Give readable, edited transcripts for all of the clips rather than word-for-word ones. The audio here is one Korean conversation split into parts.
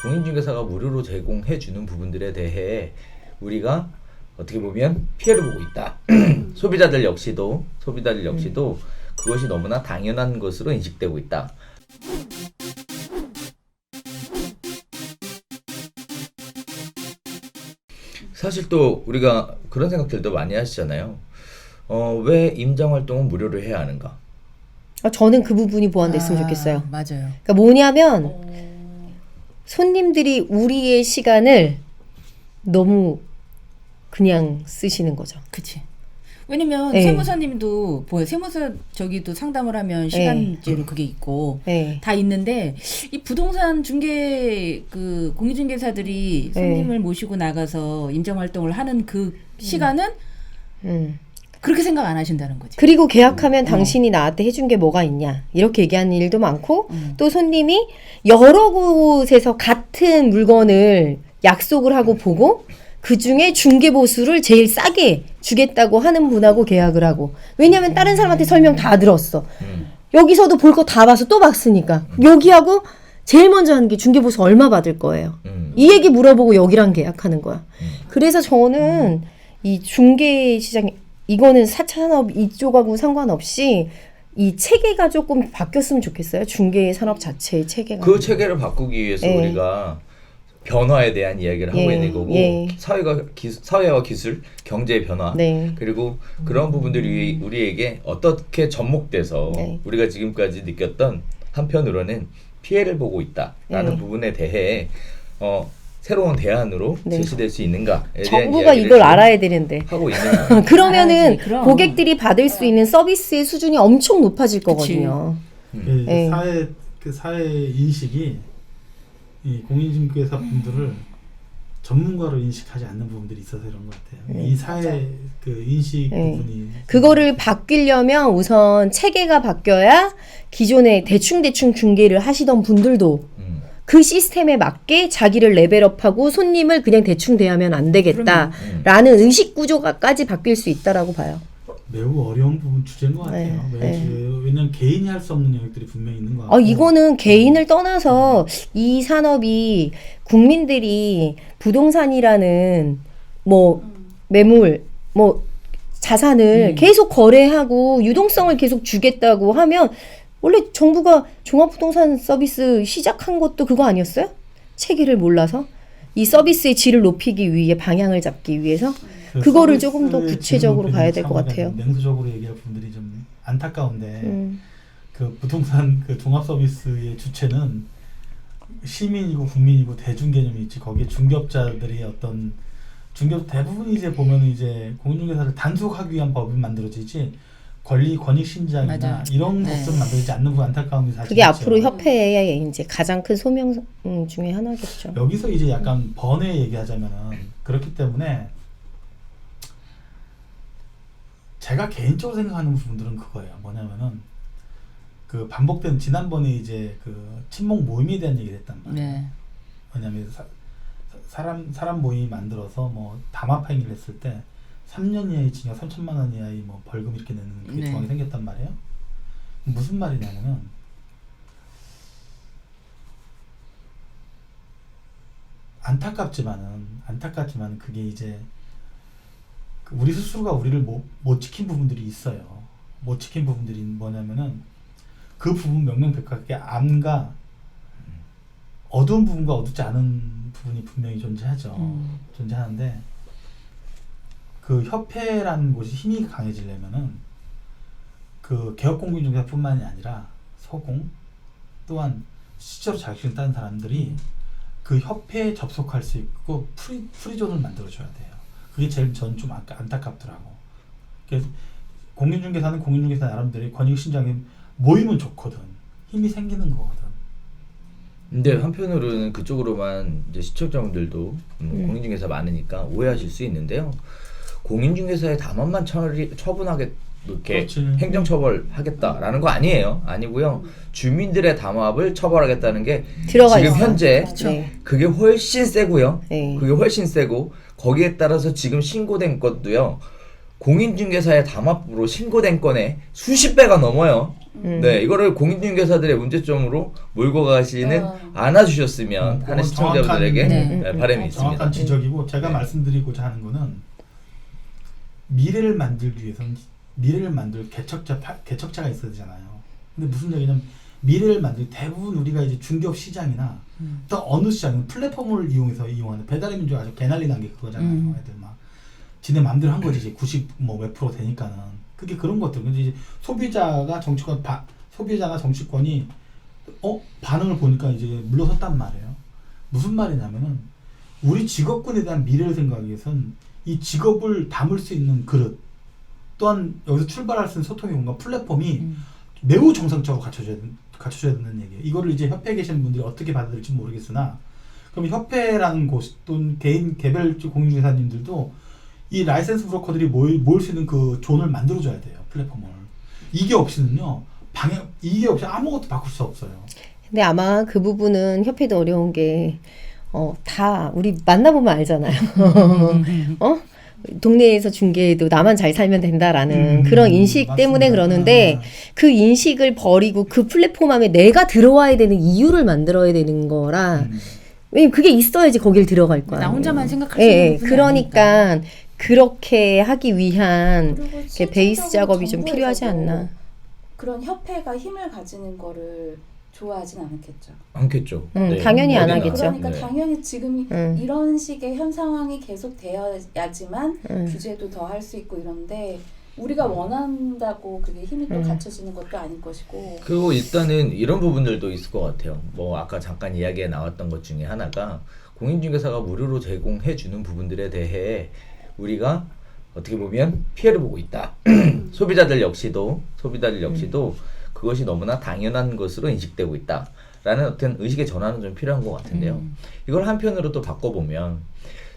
공인중개사가 무료로 제공해주는 부분들에 대해 우리가 어떻게 보면 피해를 보고 있다. 소비자들 역시도 그것이 너무나 당연한 것으로 인식되고 있다. 사실 또 우리가 그런 생각들도 많이 하시잖아요. 왜 임장 활동은 무료로 해야 하는가? 저는 그 부분이 보완됐으면 좋겠어요. 맞아요. 그러니까 뭐냐면 손님들이 우리의 시간을 너무 그냥 쓰시는 거죠. 그치. 왜냐면 네. 세무사님도 세무사 저기도 상담을 하면 시간제로 그게 있고 네. 다 있는데 이 부동산 중개 그 공인중개사들이 손님을 모시고 나가서 임장 활동을 하는 그 시간은 그렇게 생각 안 하신다는 거지. 그리고 계약하면 당신이 나한테 해준 게 뭐가 있냐 이렇게 얘기하는 일도 많고 또 손님이 여러 곳에서 같은 물건을 약속을 하고 보고 그 중에 중개보수를 제일 싸게 주겠다고 하는 분하고 계약을 하고, 왜냐면 다른 사람한테 설명 다 들었어. 여기서도 볼 거 다 봐서 또 봤으니까 여기하고 제일 먼저 하는 게 중개보수 얼마 받을 거예요. 이 얘기 물어보고 여기랑 계약하는 거야. 그래서 저는 이 중개 시장 이거는 4차 산업 이쪽하고 상관없이 이 체계가 조금 바뀌었으면 좋겠어요. 중개 산업 자체의 체계가. 그 체계를 바꾸기 위해서 예. 우리가 변화에 대한 이야기를 하고 예, 있는 거고 예. 사회와 기술, 경제의 변화 네. 그리고 그런 부분들이 우리에게 어떻게 접목돼서 네. 우리가 지금까지 느꼈던 한편으로는 피해를 보고 있다라는 네. 부분에 대해 새로운 대안으로 네. 제시될 수 있는가에 대한 정부가 이야기를 이걸 지금 알아야 되는데. 하고 있는 거예요. 그러면은 알아야지, 그럼. 고객들이 받을 수 있는 서비스의 수준이 엄청 높아질 거거든요. 네. 사회 인식이 이 공인중개사 분들을 전문가로 인식하지 않는 부분들이 있어서 이런 것 같아요. 이 사회 그 인식 부분이 그거를 바뀌려면 우선 체계가 바뀌어야 기존에 대충 중개를 하시던 분들도 그 시스템에 맞게 자기를 레벨업하고 손님을 그냥 대충 대하면 안 되겠다라는 의식 구조가까지 바뀔 수 있다라고 봐요. 매우 어려운 부분 주제인 것 같아요. 왜냐하면 개인이 할 수 없는 영역들이 분명히 있는 것 같고. 이거는 개인을 떠나서 이 산업이 국민들이 부동산이라는 뭐 매물, 뭐 자산을 계속 거래하고 유동성을 계속 주겠다고 하면 원래 정부가 종합부동산 서비스 시작한 것도 그거 아니었어요? 체계를 몰라서 이 서비스의 질을 높이기 위해 방향을 잡기 위해서 그거를 조금 더 구체적으로 가야 될 것 같아요. 냉소적으로 얘기할 분들이 좀 안타까운데 그 부동산 그 종합 서비스의 주체는 시민이고 국민이고 대중 개념이 있지. 거기에 중개업자들이 어떤 중개업 대부분이 이제 보면은 이제 공인중개사를 단속하기 위한 법이 만들어지지 권익 신장이나 맞아요. 이런 것들은 만들어지지 않는 부분 안타까움이 사실 그게 있죠. 앞으로 협회의 이제 가장 큰 소명 중에 하나겠죠. 여기서 이제 약간 번외 얘기하자면은 그렇기 때문에 제가 개인적으로 생각하는 부분들은 그거예요. 뭐냐면은 그 반복된 지난번에 이제 그 친목 모임에 대한 얘기를 했단 말이에요. 네. 왜냐면 사람 모임 만들어서 뭐 담합 행위를 했을 때 3년 이하의 징역 3천만 원 이하의 뭐 벌금 이렇게 내는 그게 네. 조항이 생겼단 말이에요. 무슨 말이냐면은 안타깝지만은 그게 이제 우리 스스로가 우리를 못 지킨 부분들이 있어요. 못 지킨 부분들이 뭐냐면은 그 부분 명명백백하게 암과 어두운 부분과 어둡지 않은 부분이 분명히 존재하는데 그 협회라는 곳이 힘이 강해지려면은 그 개업공인중개사뿐만이 아니라 소공 또한 실제로 자격증을 딴 사람들이 그 협회에 접속할 수 있고 프리존을 만들어줘야 돼요. 그게 제일 전 좀 안타깝더라고. 그래서 공인중개사는 공인중개사 나름대로 권익신장에 모이면 좋거든. 힘이 생기는 거거든. 근데 한편으로는 그쪽으로만 이제 시청자분들도 공인중개사 많으니까 오해하실 수 있는데요. 공인중개사의 담합만 처분하게 이렇게 행정처벌하겠다라는 거 아니에요. 아니고요. 주민들의 담합을 처벌하겠다는 게 들어가 지금 있어요. 현재 네. 그게 훨씬 세고요. 네. 그게 훨씬 세고 거기에 따라서 지금 신고된 것도요. 공인중개사의 담합으로 신고된 건의 수십 배가 넘어요. 네, 이거를 공인중개사들의 문제점으로 몰고 가시는 안아주셨으면 하는 시청자분들에게 네. 바람이 있습니다. 정확한 지적이고 제가 말씀드리고자 하는 거는 미래를 만들기 위해서는 미래를 만들 개척자가 있어야 되잖아요. 근데 무슨 얘기냐면 미래를 만들 대부분 우리가 이제 중개업 시장이나 또 어느 시장은 플랫폼을 이용하는 배달의 민족 아주 개난리 난 게 그거잖아요. 애들 막 지네 마음대로 한 거지 이제 90몇 프로 되니까는 그게 그런 것들. 근데 이제 소비자나 정치권이 반응을 보니까 이제 물러섰단 말이에요. 무슨 말이냐면은 우리 직업군에 대한 미래를 생각하기 위해선 이 직업을 담을 수 있는 그릇 또한 여기서 출발할 수 있는 소통의 공간 플랫폼이 매우 정상적으로 갖춰져야 되는 얘기예요. 이거를 이제 협회에 계시는 분들이 어떻게 받아들일지 모르겠으나 그럼 협회라는 곳 또는 개인 개별 공인중개사님들도 이 라이센스 브로커들이 모일 수 있는 그 존을 만들어줘야 돼요. 플랫폼을. 이게 없이는요. 이게 없이 아무것도 바꿀 수 없어요. 근데 아마 그 부분은 협회도 어려운 게 다 우리 만나보면 알잖아요. 동네에서 중개해도 나만 잘 살면 된다라는 그런 인식 맞습니다. 때문에 그러는데 그 인식을 버리고 그 플랫폼 안에 내가 들어와야 되는 이유를 만들어야 되는 거라 왜냐면 그게 있어야지 거길 들어갈 거야. 나 혼자만 생각할 예, 수 예. 있는 부분이 그러니까 그렇게 하기 위한 그리고 이렇게 베이스 실질적으로 작업이 좀 정부에서도 필요하지 않나. 그런 협회가 힘을 가지는 거를 좋아하진 않겠죠. 않겠죠. 당연히 안 어디나. 하겠죠. 그러니까 네. 당연히 지금 이런 식의 현 상황이 계속 되어야지만 음. 규제도 더 할 수 있고 이런데 우리가 원한다고 그게 힘이 또 갖춰지는 것도 아닐 것이고. 그리고 일단은 이런 부분들도 있을 것 같아요. 뭐 아까 잠깐 이야기에 나왔던 것 중에 하나가 공인중개사가 무료로 제공해주는 부분들에 대해 우리가 어떻게 보면 피해를 보고 있다. 소비자들 역시도 그것이 너무나 당연한 것으로 인식되고 있다라는 어떤 의식의 전환은 좀 필요한 것 같은데요. 이걸 한편으로 또 바꿔보면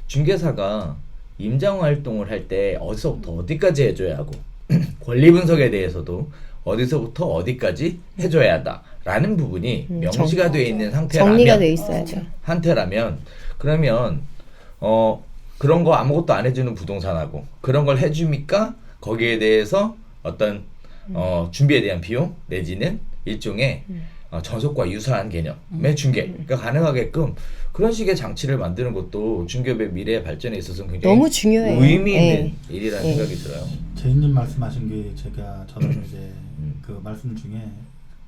중개사가 임장 활동을 할 때 어디서부터 어디까지 해줘야 하고 권리 분석에 대해서도 어디서부터 어디까지 해줘야 한다라는 부분이 명시가 되어 있는 정리가 돼 상태라면 있어야죠. 그러면 그런 거 아무것도 안 해주는 부동산하고 그런 걸 해줍니까? 거기에 대해서 어떤 준비에 대한 비용 내지는 일종의 전속과 유사한 개념의 중개가 가능하게끔 그런 식의 장치를 만드는 것도 중개업의 미래 발전에 있어서 굉장히 너무 중요해요. 의미 있는 네. 일이라는 생각이 들어요. 제이님 말씀하신 게 저는 이제 그 말씀 중에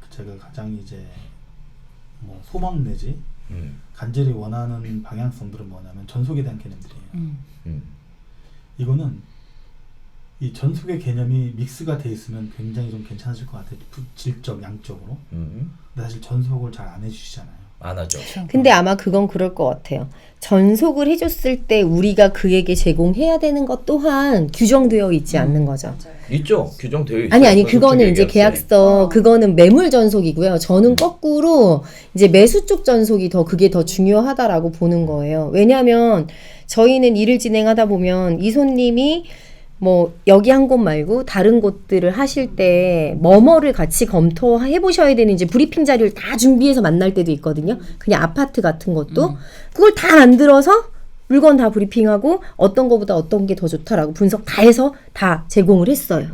제가 가장 이제 뭐 소망 내지 간절히 원하는 방향성들은 뭐냐면 전속에 대한 개념들이에요. 이거는 이 전속의 개념이 믹스가 돼 있으면 굉장히 좀 괜찮아질 것 같아요. 질적, 양적으로. 근데 사실 전속을 잘 안 해주시잖아요. 안 하죠. 근데 아마 그건 그럴 것 같아요. 전속을 해줬을 때 우리가 그에게 제공해야 되는 것 또한 규정되어 있지 않는 거죠. 맞아요. 있죠. 규정되어 있어요. 아니 그거는 이제 계약서 그거는 매물 전속이고요. 저는 거꾸로 이제 매수 쪽 전속이 그게 더 중요하다라고 보는 거예요. 왜냐하면 저희는 일을 진행하다 보면 이 손님이 뭐 여기 한 곳 말고 다른 곳들을 하실 때 뭐뭐를 같이 검토해 보셔야 되는 이제 브리핑 자료를 다 준비해서 만날 때도 있거든요. 그냥 아파트 같은 것도 그걸 다 만들어서 물건 다 브리핑하고 어떤 거보다 어떤 게 더 좋다라고 분석 다 해서 다 제공을 했어요.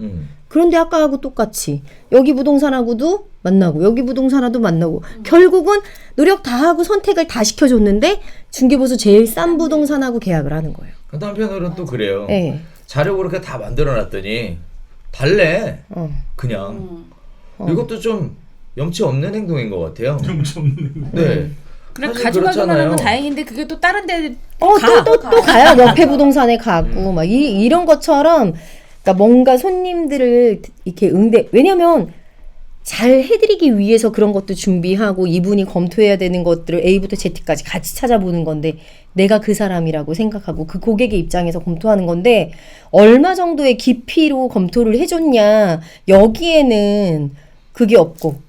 그런데 아까하고 똑같이 여기 부동산하고도 만나고 여기 부동산하고도 만나고 결국은 노력 다 하고 선택을 다 시켜줬는데 중개보수 제일 싼 부동산하고 계약을 하는 거예요. 근데 한편으로는 또 그래요. 네. 자료 그렇게 다 만들어놨더니 달래. 그냥 이것도 좀 염치 없는 행동인 것 같아요. 염치 없는. 네. 그래 사실 가져가기만 그렇잖아요. 하면 다행인데 그게 또 다른 데 또 가요. 옆에 부동산에 가고 막 이런 것처럼 그러니까 뭔가 손님들을 이렇게 왜냐면 잘 해드리기 위해서 그런 것도 준비하고 이분이 검토해야 되는 것들을 A부터 Z까지 같이 찾아보는 건데 내가 그 사람이라고 생각하고 그 고객의 입장에서 검토하는 건데 얼마 정도의 깊이로 검토를 해줬냐 여기에는 그게 없고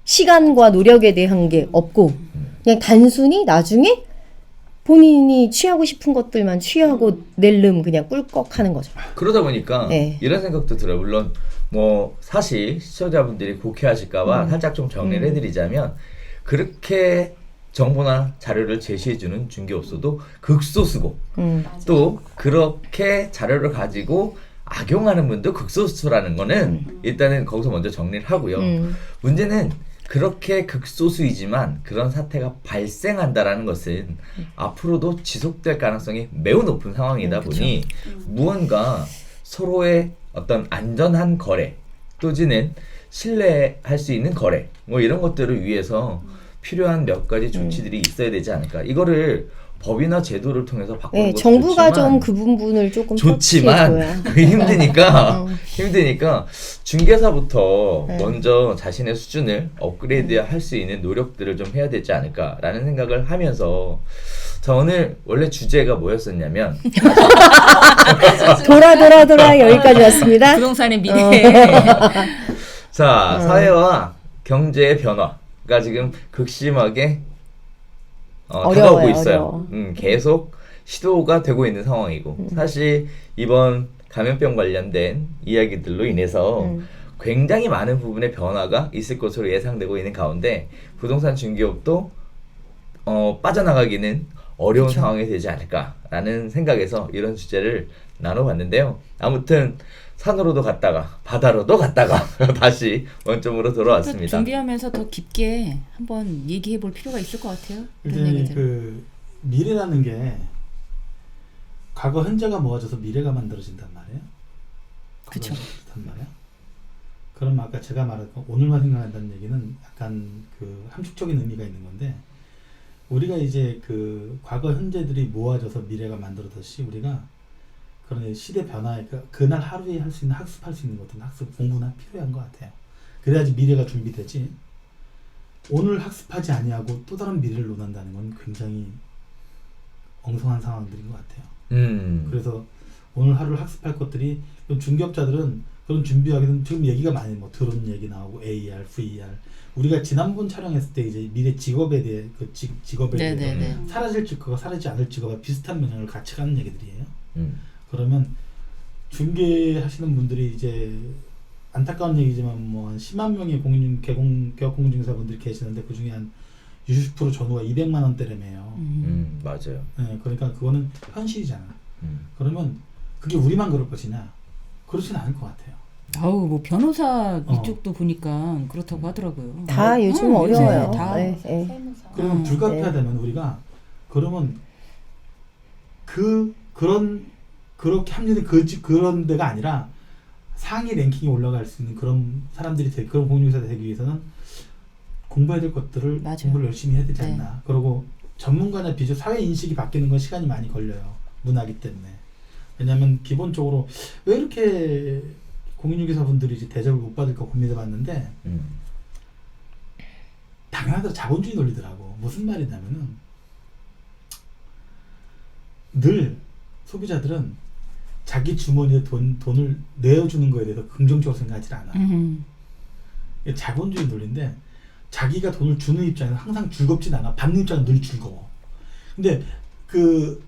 시간과 노력에 대한 게 없고 그냥 단순히 나중에 본인이 취하고 싶은 것들만 취하고 낼름 그냥 꿀꺽 하는 거죠. 그러다 보니까 네. 이런 생각도 들어요. 물론 뭐 사실 시청자분들이 곡해하실까봐 살짝 좀 정리를 해드리자면 그렇게 정보나 자료를 제시해주는 중개업소도 극소수고 또 그렇게 자료를 가지고 악용하는 분도 극소수라는 거는 일단은 거기서 먼저 정리를 하고요. 문제는 그렇게 극소수이지만 그런 사태가 발생한다라는 것은 앞으로도 지속될 가능성이 매우 높은 상황이다 보니 무언가 서로의 어떤 안전한 거래 또지는 신뢰할 수 있는 거래 뭐 이런 것들을 위해서 필요한 몇 가지 조치들이 있어야 되지 않을까. 이거를 법이나 제도를 통해서 바꾸는 네, 것도 정부가 좋지만 좀 그 부분을 조금 좋지만 터치해줘야. 그게 힘드니까 중개사부터 먼저 자신의 수준을 업그레이드 할 수 있는 노력들을 좀 해야 되지 않을까라는 생각을 하면서 자 오늘 원래 주제가 뭐였었냐면 돌아 여기까지 왔습니다. 부동산의 미래. 자 사회와 경제의 변화가 지금 극심하게 다가오고 어려워요, 있어요. 어려워. 계속 시도가 되고 있는 상황이고 사실 이번 감염병 관련된 이야기들로 인해서 굉장히 많은 부분의 변화가 있을 것으로 예상되고 있는 가운데 부동산 중개업도 빠져나가기는 어려운 그쵸. 상황이 되지 않을까라는 생각에서 이런 주제를 나눠봤는데요. 아무튼 산으로도 갔다가 바다로도 갔다가 다시 원점으로 돌아왔습니다. 준비하면서 더 깊게 한번 얘기해 볼 필요가 있을 것 같아요. 이런 이제 얘기들. 그 미래라는 게 과거 현재가 모아져서 미래가 만들어진단 말이에요. 그쵸. 그렇단 말이야. 그럼 아까 제가 말했던 오늘만 생각한다는 얘기는 약간 그 함축적인 의미가 있는 건데 우리가 이제 그 과거 현재들이 모아져서 미래가 만들어졌듯이 우리가 그런 시대 변화에 그날 하루에 할 수 있는 학습할 수 있는 것들은 학습 공부나 필요한 것 같아요. 그래야지 미래가 준비되지. 오늘 학습하지 아니하고 또 다른 미래를 논한다는 건 굉장히 엉성한 상황들인 것 같아요. 그래서 오늘 하루를 학습할 것들이 중개업자들은 그런 준비하기는 지금 얘기가 많이 뭐 드론 얘기 나오고 AR, VR 우리가 지난번 촬영했을 때 이제 미래 직업에 대해 그 직업에 대해 네네네. 사라질 직업과 사라지지 않을 직업과 비슷한 영향을 같이 가는 얘기들이에요. 그러면 중개하시는 분들이 이제 안타까운 얘기지만 뭐 한 10만 명의 개업 공인중개사분들이 계시는데 그 중에 한 60% 전후가 200만 원대라며요. 맞아요. 네, 그러니까 그거는 현실이잖아. 그러면 그게 우리만 그럴 것이냐? 그렇지는 않을 것 같아요. 아우 뭐 변호사 이쪽도 보니까 그렇다고 하더라고요. 다 요즘 어려워요. 요새 다. 네, 네. 세무사. 그러면 불가피하다면 우리가 그러면 그렇게 합리된 그런 데가 아니라 상위 랭킹에 올라갈 수 있는 그런 사람들이 그런 공인중개사가 되기 위해서는 공부해야 될 것들을 맞아요. 공부를 열심히 해야 되지 네. 않나. 그리고 전문가나 비교 사회 인식이 바뀌는 건 시간이 많이 걸려요. 문화기 때문에. 왜냐하면 기본적으로 왜 이렇게 공인중개사분들이 이제 대접을 못 받을까 고민해봤는데 당연하다 자본주의 논리더라고. 무슨 말이냐면은 늘 소비자들은 자기 주머니에 돈을 내어주는 거에 대해서 긍정적으로 생각하지 않아. 이게 자본주의 논리인데 자기가 돈을 주는 입장에서 항상 즐겁진 않아. 받는 입장은 늘 즐거워. 근데 그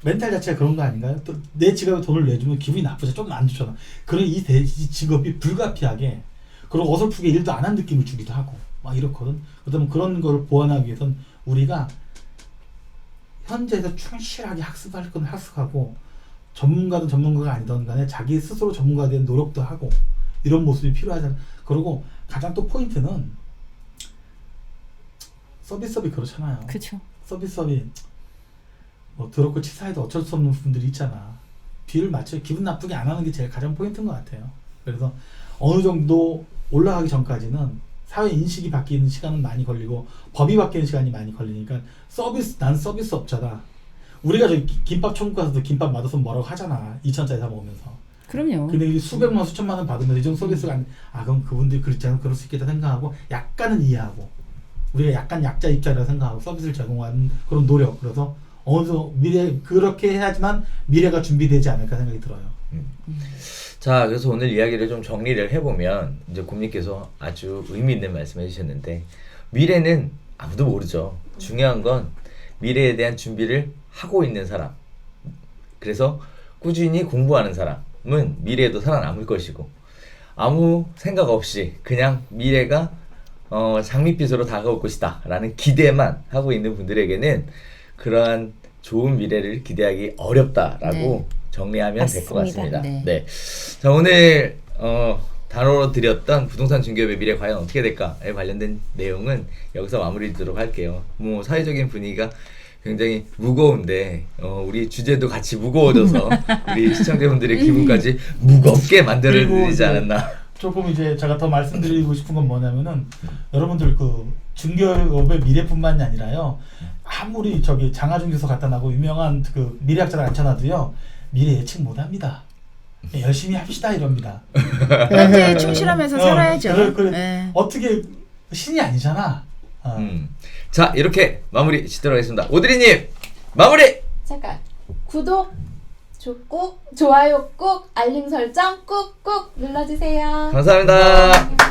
멘탈 자체가 그런 거 아닌가요? 또 내 지갑에 돈을 내주면 기분이 나쁘죠. 좀 안 좋잖아. 그런 이 직업이 불가피하게 그리고 어설프게 일도 안 한 느낌을 주기도 하고 막 이렇거든. 그렇다면 그런 걸 보완하기 위해서는 우리가 현재에서 충실하게 학습할 건 학습하고 전문가든 전문가가 아니든 간에 자기 스스로 전문가에 대한 노력도 하고 이런 모습이 필요하잖아. 그리고 가장 또 포인트는 서비스업이 그렇잖아요. 그렇죠. 서비스업이 뭐 더럽고 치사해도 어쩔 수 없는 분들이 있잖아. 비를 맞춰 기분 나쁘게 안 하는 게 제일 가장 포인트인 것 같아요. 그래서 어느 정도 올라가기 전까지는 사회 인식이 바뀌는 시간은 많이 걸리고 법이 바뀌는 시간이 많이 걸리니까 난 서비스업자다. 우리가 저기 김밥 천국 가서도 김밥 맛없으면 뭐라고 하잖아. 2,000짜리 사 먹으면서. 그럼요. 근데 이 수백만 수천만 원 받으면서 이 정도 서비스가 그럼 그분들이 그렇지 않으면 그럴 수 있겠다 생각하고 약간은 이해하고 우리가 약간 약자 입장이라고 생각하고 서비스를 제공하는 그런 노력. 그래서 어느 정도 그렇게 해야지만 미래가 준비되지 않을까 생각이 들어요. 자, 그래서 오늘 이야기를 좀 정리를 해보면 이제 곰님께서 아주 의미 있는 말씀해 주셨는데 미래는 아무도 모르죠. 중요한 건 미래에 대한 준비를 하고 있는 사람. 그래서 꾸준히 공부하는 사람은 미래에도 살아남을 것이고 아무 생각 없이 그냥 미래가 장밋빛으로 다가올 것이다 라는 기대만 하고 있는 분들에게는 그러한 좋은 미래를 기대하기 어렵다라고 정리하면 될 것 맞습니다. 같습니다. 네. 네. 자, 오늘 다뤄드렸던 부동산 중개업의 미래 과연 어떻게 될까에 관련된 내용은 여기서 마무리하도록 할게요. 뭐 사회적인 분위기가 굉장히 무거운데 우리 주제도 같이 무거워져서 우리 시청자분들의 기분까지 무겁게 만들어드리지 않았나. 조금 이제 제가 더 말씀드리고 싶은 건 뭐냐면은 여러분들 그 중개업의 미래뿐만이 아니라요. 아무리 저기 장하중개소 갖다 놔고 유명한 그 미래학자를 앉혀놔도요. 미래 예측 못합니다. 열심히 합시다 이럽니다. 현재에 충실하면서 살아야죠. 그래. 네. 어떻게 신이 아니잖아. 자, 이렇게 마무리 짓도록 하겠습니다. 오드리님 마무리. 잠깐 구독 꼭 좋아요 꼭 알림 설정 꾹꾹 눌러주세요. 감사합니다.